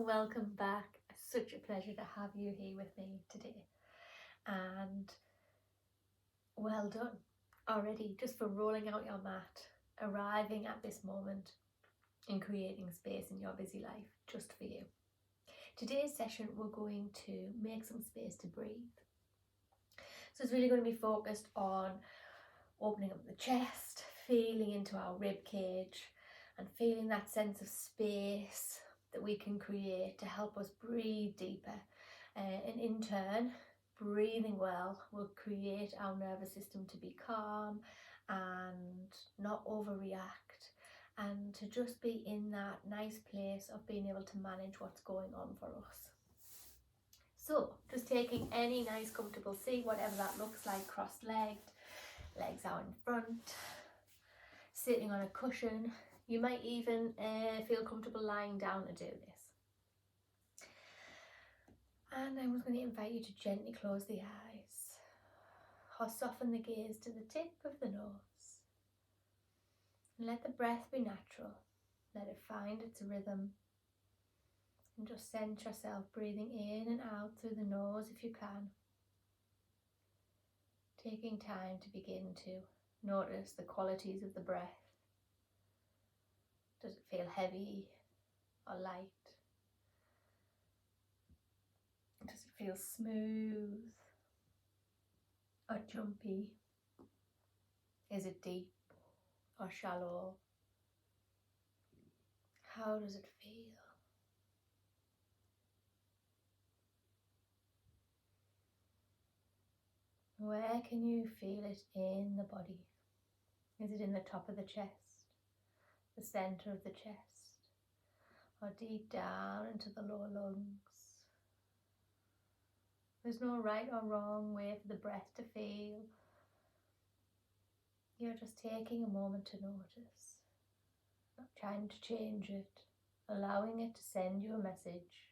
welcome back. Such a pleasure to have you here with me today. And well done already just for rolling out your mat, arriving at this moment and creating space in your busy life just for you. Today's session we're going to make some space to breathe. So it's really going to be focused on opening up the chest, feeling into our rib cage and feeling that sense of space that we can create to help us breathe deeper, and in turn breathing well will create our nervous system to be calm and not overreact, and to just be in that nice place of being able to manage what's going on for us. So just taking any nice comfortable seat, whatever that looks like, cross-legged, legs out in front, sitting on a cushion. You might even feel comfortable lying down to do this. And I was going to invite you to gently close the eyes or soften the gaze to the tip of the nose. And let the breath be natural. Let it find its rhythm. And just sense yourself breathing in and out through the nose if you can. Taking time to begin to notice the qualities of the breath. Does it feel heavy or light? Does it feel smooth or jumpy? Is it deep or shallow? How does it feel? Where can you feel it in the body? Is it in the top of the chest, the center of the chest, or deep down into the lower lungs? There's no right or wrong way for the breath to feel. You're just taking a moment to notice, not trying to change it, allowing it to send you a message.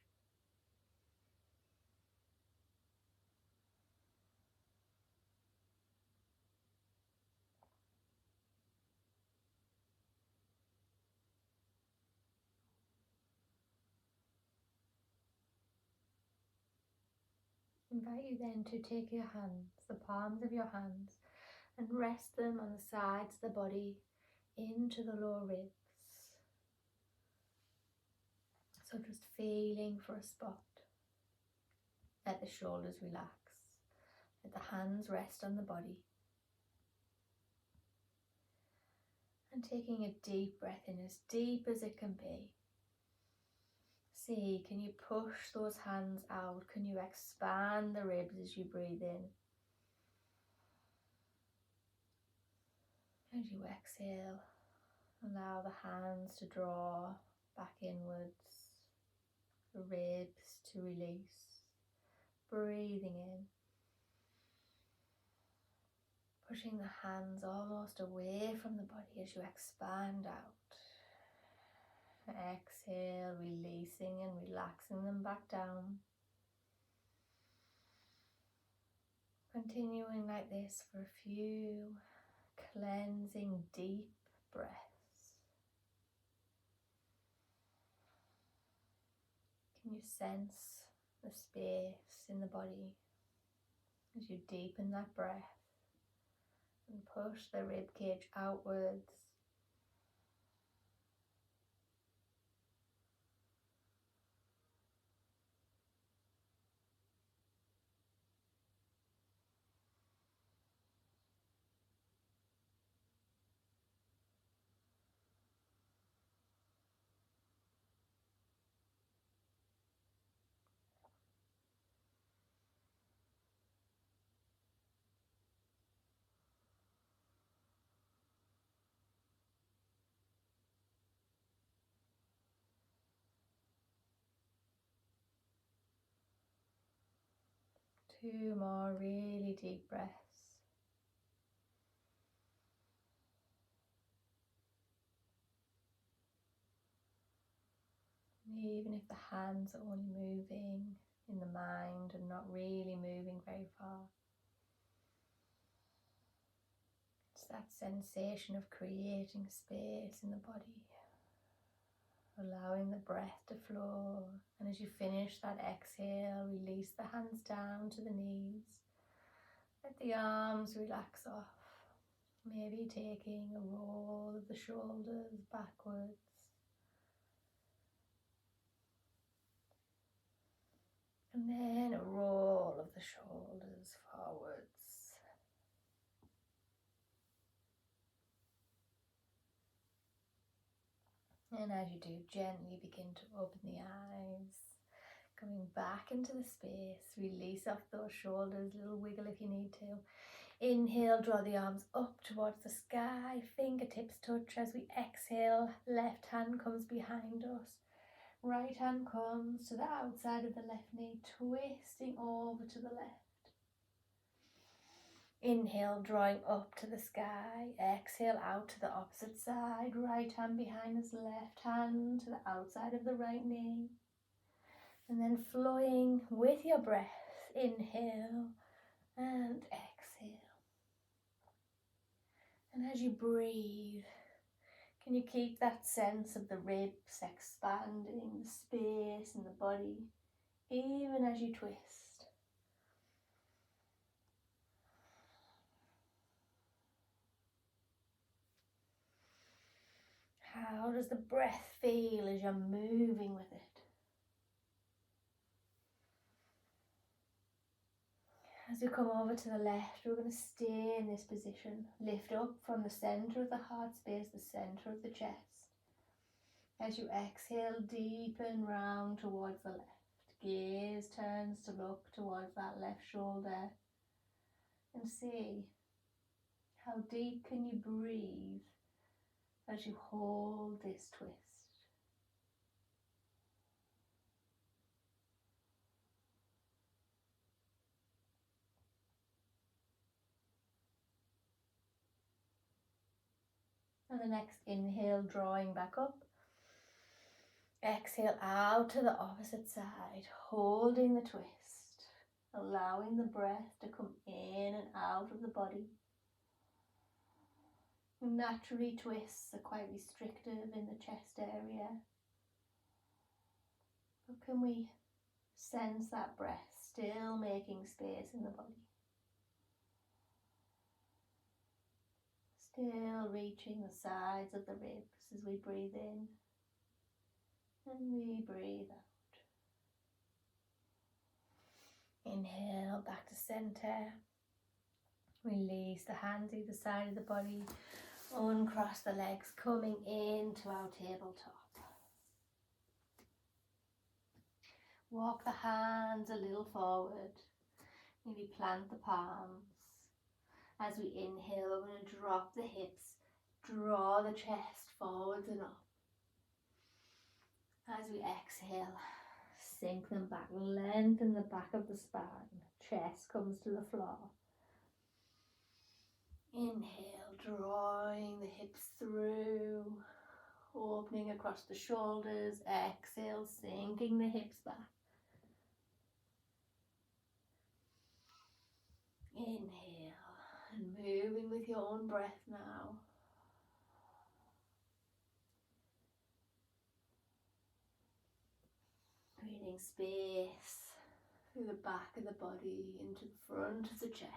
Invite you then to take your hands, the palms of your hands, and rest them on the sides of the body into the lower ribs. So just feeling for a spot. Let the shoulders relax. Let the hands rest on the body. And taking a deep breath in, as deep as it can be. See, can you push those hands out? Can you expand the ribs as you breathe in? As you exhale, allow the hands to draw back inwards, the ribs to release. Breathing in, pushing the hands almost away from the body as you expand out. Exhale, releasing and relaxing them back down. Continuing like this for a few cleansing deep breaths. Can you sense the space in the body as you deepen that breath and push the rib cage outwards? Two more really deep breaths. Even if the hands are only moving in the mind and not really moving very far. It's that sensation of creating space in the body. allowing the breath to flow. And as you finish that exhale, release the hands down to the knees. Let the arms relax off. Maybe taking a roll of the shoulders backwards. And then a roll of the shoulders forwards. And as you do, gently begin to open the eyes. Coming back into the space, release off those shoulders, little wiggle if you need to. Inhale, draw the arms up towards the sky, fingertips touch. As we exhale, left hand comes behind us. Right hand comes to the outside of the left knee, twisting over to the left. Inhale, drawing up to the sky. Exhale, out to the opposite side. Right hand behind us, left hand to the outside of the right knee. And then flowing with your breath, inhale and exhale. And as you breathe, can you keep that sense of the ribs expanding, the space in the body, even as you twist? How does the breath feel as you're moving with it? As you come over to the left, we're going to stay in this position. Lift up from the center of the heart space, the center of the chest. As you exhale, deepen round towards the left. Gaze turns to look towards that left shoulder. And see, how deep can you breathe as you hold this twist? And the next inhale, drawing back up. Exhale out to the opposite side, holding the twist, allowing the breath to come in and out of the body. Naturally, twists are quite restrictive in the chest area. But can we sense that breath still making space in the body? Still reaching the sides of the ribs as we breathe in and we breathe out. Inhale, back to center. Release the hands either side of the body. Uncross the legs, coming into our tabletop. Walk the hands a little forward. Maybe plant the palms. As we inhale, we're going to drop the hips, draw the chest forwards and up. As we exhale, sink them back, lengthen the back of the spine. Chest comes to the floor. Inhale, drawing the hips through, opening across the shoulders. Exhale, sinking the hips back. Inhale, and moving with your own breath now. Creating space through the back of the body into the front of the chest.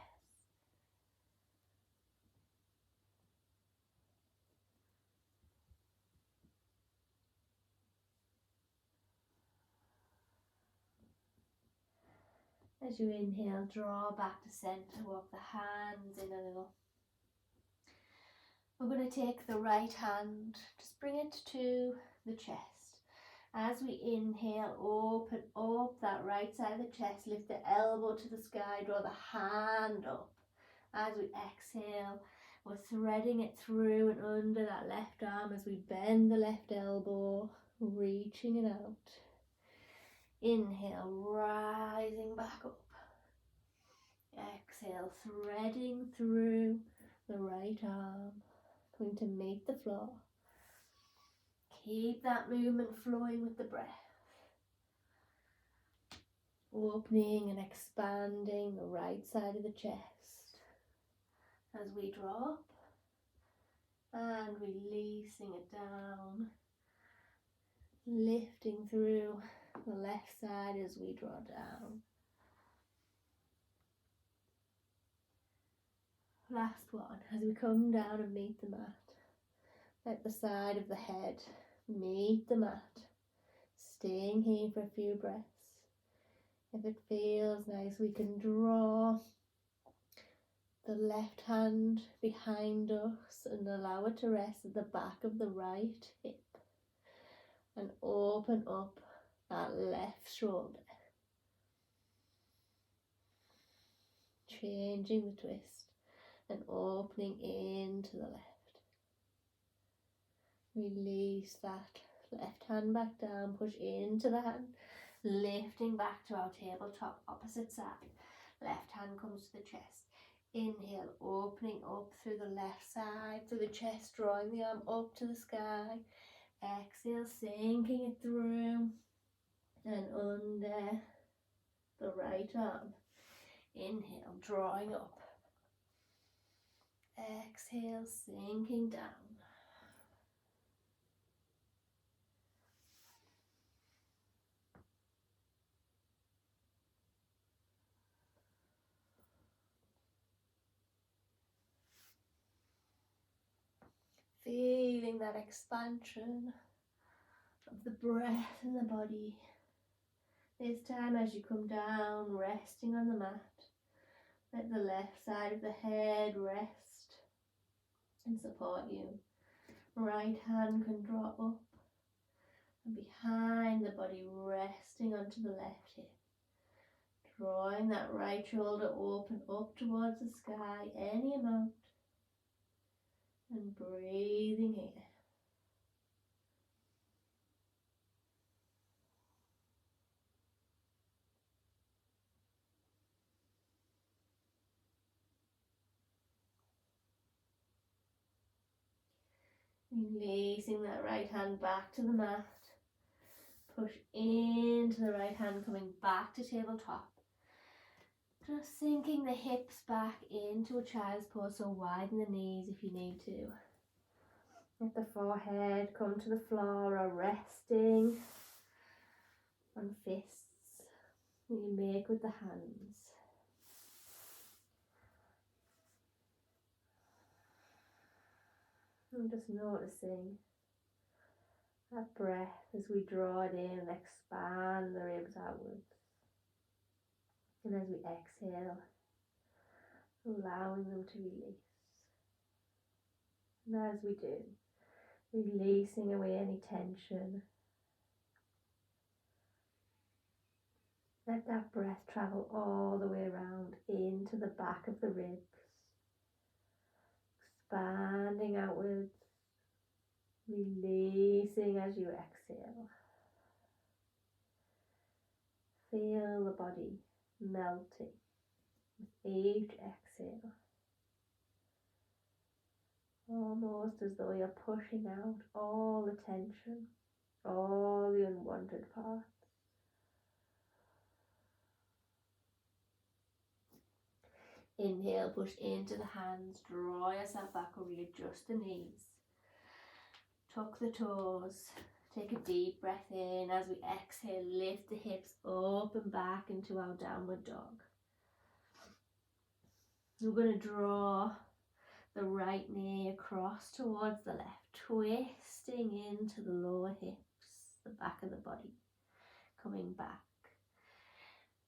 As you inhale, draw back to center, walk the hands in a little. We're going to take the right hand, just bring it to the chest. As we inhale, open up that right side of the chest, lift the elbow to the sky, draw the hand up. As we exhale, we're threading it through and under that left arm as we bend the left elbow, reaching it out. Inhale, rising back up. Exhale, threading through the right arm, going to meet the floor. Keep that movement flowing with the breath. Opening and expanding the right side of the chest as we drop and releasing it down. lifting through the left side as we draw down. Last one, as we come down and meet the mat, let the side of the head meet the mat, staying here for a few breaths. If it feels nice, we can draw the left hand behind us and allow it to rest at the back of the right hip and open up that left shoulder. Changing the twist and opening into the left. Release that left hand back down, push into the hand, lifting back to our tabletop, opposite side. Left hand comes to the chest. Inhale, opening up through the left side, through the chest, drawing the arm up to the sky. Exhale, sinking it through and under the right arm. Inhale, drawing up. Exhale, sinking down. Feeling that expansion of the breath in the body. This time as you come down, resting on the mat, let the left side of the head rest and support you. Right hand can draw up and behind the body, resting onto the left hip. Drawing that right shoulder open up towards the sky, any amount. And breathing here. Releasing that right hand back to the mat. Push into the right hand, coming back to tabletop. Just sinking the hips back into a child's pose, so widen the knees if you need to. Let the forehead come to the floor or resting on fists that you make with the hands. And just noticing that breath as we draw it in and expand the ribs outwards. And as we exhale, allowing them to release. And as we do, releasing away any tension. Let that breath travel all the way around into the back of the ribs. Expanding outwards, releasing as you exhale. Feel the body melting with each exhale. Almost as though you're pushing out all the tension, all the unwanted parts. Inhale, push into the hands, draw yourself back or readjust the knees. Tuck the toes, take a deep breath in. As we exhale, lift the hips up and back into our downward dog. We're going to draw the right knee across towards the left, twisting into the lower hips, the back of the body, coming back.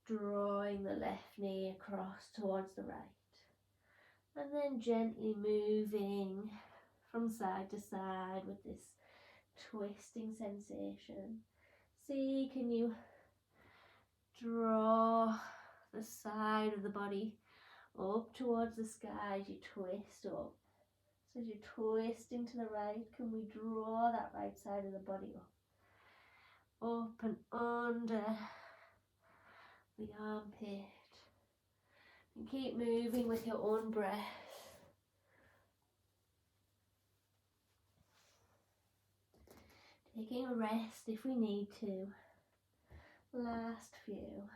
Drawing the left knee across towards the right. And then gently moving from side to side with this twisting sensation. See, can you draw the side of the body up towards the sky as you twist up? So as you're twisting to the right, can we draw that right side of the body up? Up and under the armpit. And keep moving with your own breath. Taking a rest if we need to. Last few.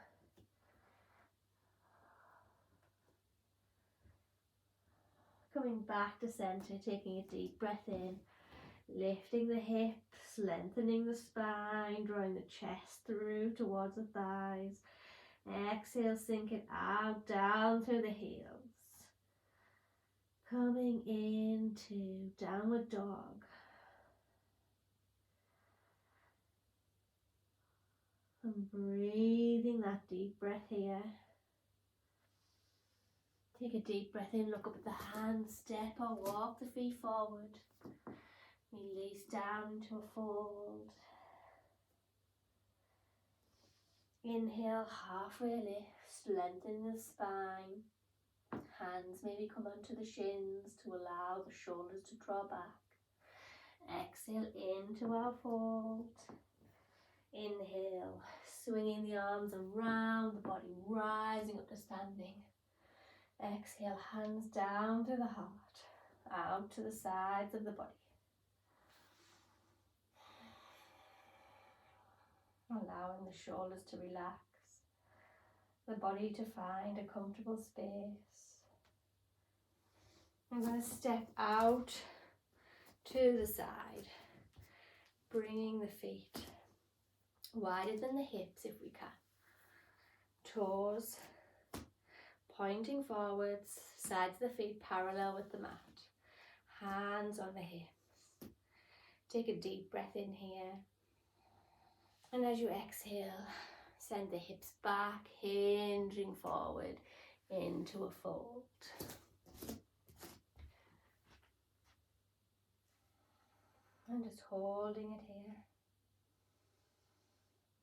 Coming back to center, taking a deep breath in. Lifting the hips, lengthening the spine, drawing the chest through towards the thighs. Exhale, sink it out, down through the heels. Coming into downward dog. And breathing that deep breath here. Take a deep breath in, look up at the hands, step or walk the feet forward. Release down into a fold. Inhale, halfway lift, lengthen the spine. Hands maybe come onto the shins to allow the shoulders to draw back. Exhale into our fold. Inhale, swinging the arms around the body, rising up to standing. Exhale, hands down to the heart, out to the sides of the body. Allowing the shoulders to relax, the body to find a comfortable space. I'm going to step out to the side, bringing the feet wider than the hips if we can. Toes pointing forwards, sides of the feet parallel with the mat. Hands on the hips. Take a deep breath in here. And as you exhale, send the hips back, hinging forward into a fold. And just holding it here.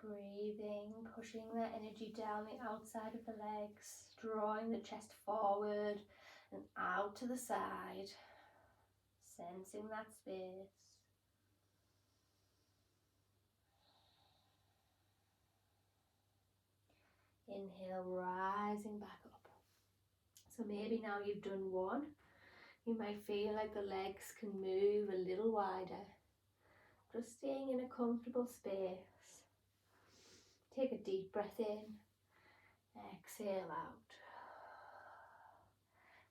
Breathing, pushing that energy down the outside of the legs, drawing the chest forward and out to the side, sensing that space. Inhale, rising back up. So maybe now you've done one, you might feel like the legs can move a little wider. Just staying in a comfortable space. Take a deep breath in, exhale out.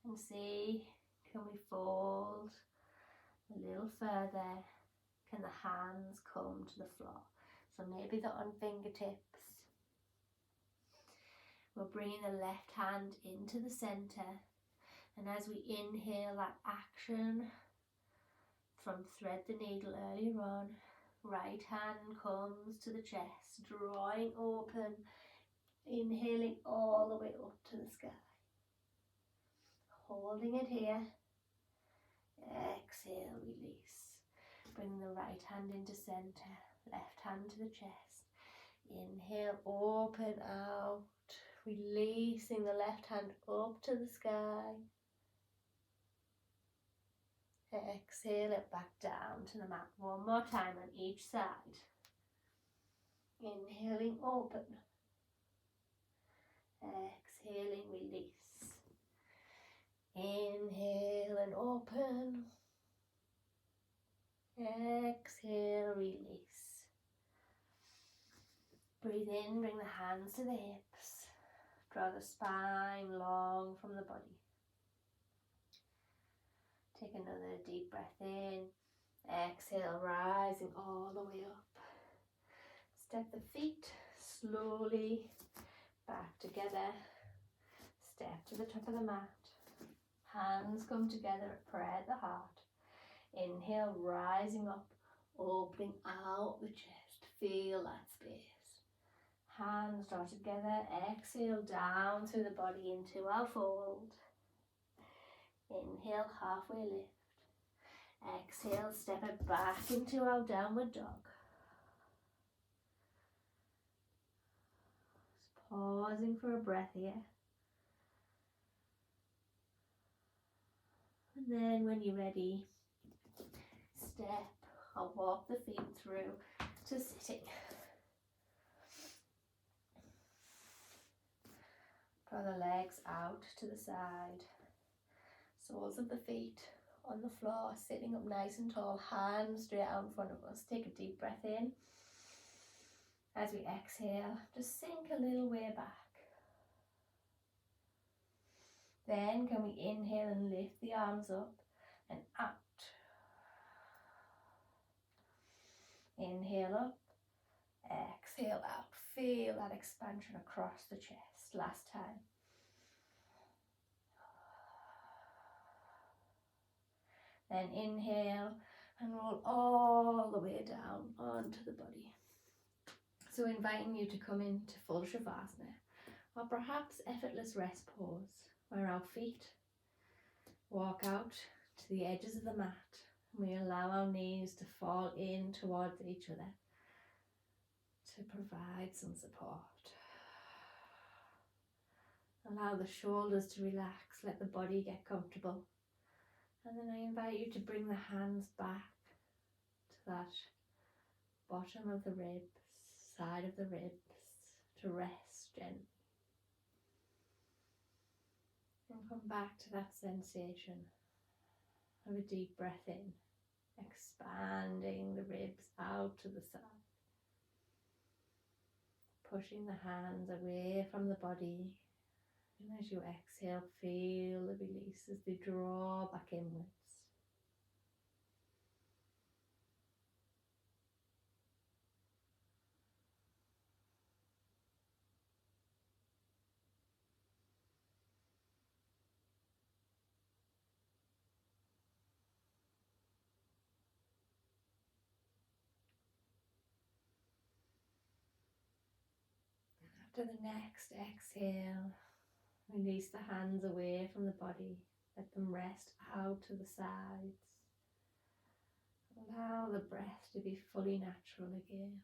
And see, can we fold a little further? Can the hands come to the floor? So maybe they're on fingertips. We're bringing the left hand into the center, and as we inhale that action from thread the needle earlier on, right hand comes to the chest, drawing open, inhaling all the way up to the sky. Holding it here, exhale, release. Bring the right hand into center, left hand to the chest. Inhale, open out. Releasing the left hand up to the sky. Exhale it back down to the mat. One more time on each side. Inhaling, open. Exhaling, release. Inhale and open. Exhale, release. Breathe in, bring the hands to the hips. Draw the spine long from the body. Take another deep breath in. Exhale, rising all the way up. Step the feet slowly back together. Step to the top of the mat. Hands come together at prayer at the heart. Inhale, rising up, opening out the chest. Feel that space. Hands draw together, exhale down through the body into our fold. Inhale, halfway lift. Exhale, step it back into our downward dog. Just pausing for a breath here. And then when you're ready, step or walk the feet through to sitting. Draw the legs out to the side. Soles of the feet on the floor, sitting up nice and tall, hands straight out in front of us. Take a deep breath in. As we exhale, just sink a little way back. Then can we inhale and lift the arms up and out. Inhale up, exhale out. Feel that expansion across the chest. Last time. Then inhale and roll all the way down onto the body. So inviting you to come into full Shavasana, or perhaps effortless rest pose, where our feet walk out to the edges of the mat and we allow our knees to fall in towards each other to provide some support. Allow the shoulders to relax, let the body get comfortable. And then I invite you to bring the hands back to that bottom of the ribs, side of the ribs, to rest gently. And come back to that sensation of a deep breath in, expanding the ribs out to the side. Pushing the hands away from the body. And as you exhale, feel the release as they draw back inwards. After the next exhale, release the hands away from the body. Let them rest out to the sides. Allow the breath to be fully natural again.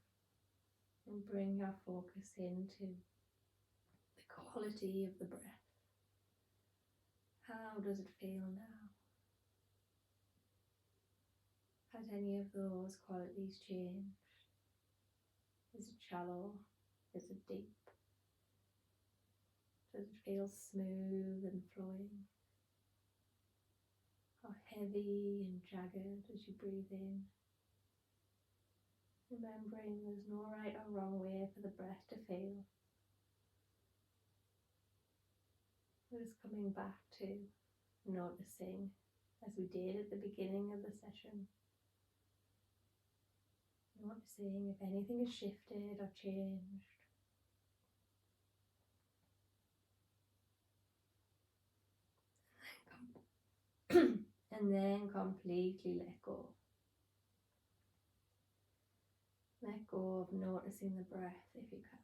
And bring your focus into the quality of the breath. How does it feel now? Has any of those qualities changed? Is it shallow? Is it deep? Does it feel smooth and flowing? Or heavy and jagged as you breathe in? Remembering there's no right or wrong way for the breath to feel. We're just coming back to noticing, as we did at the beginning of the session. Noticing if anything has shifted or changed. And then completely let go. Let go of noticing the breath if you can.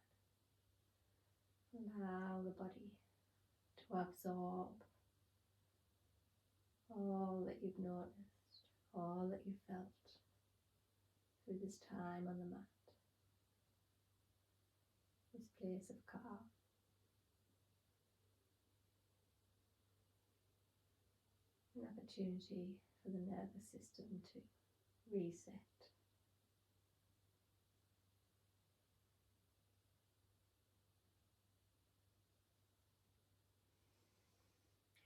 Allow the body to absorb all that you've noticed, all that you've felt through this time on the mat. This place of calm. An opportunity for the nervous system to reset.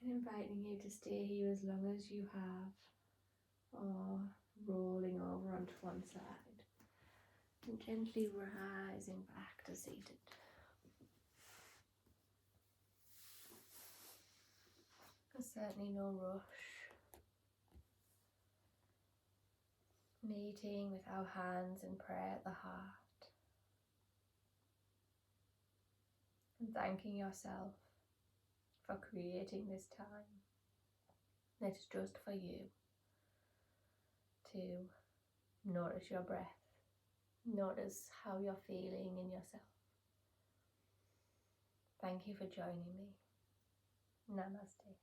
And inviting you to stay here as long as you have, or rolling over onto one side and gently rising back to seated. There's certainly no rush. Meeting with our hands in prayer at the heart. And thanking yourself for creating this time that is just for you to notice your breath, notice how you're feeling in yourself. Thank you for joining me. Namaste.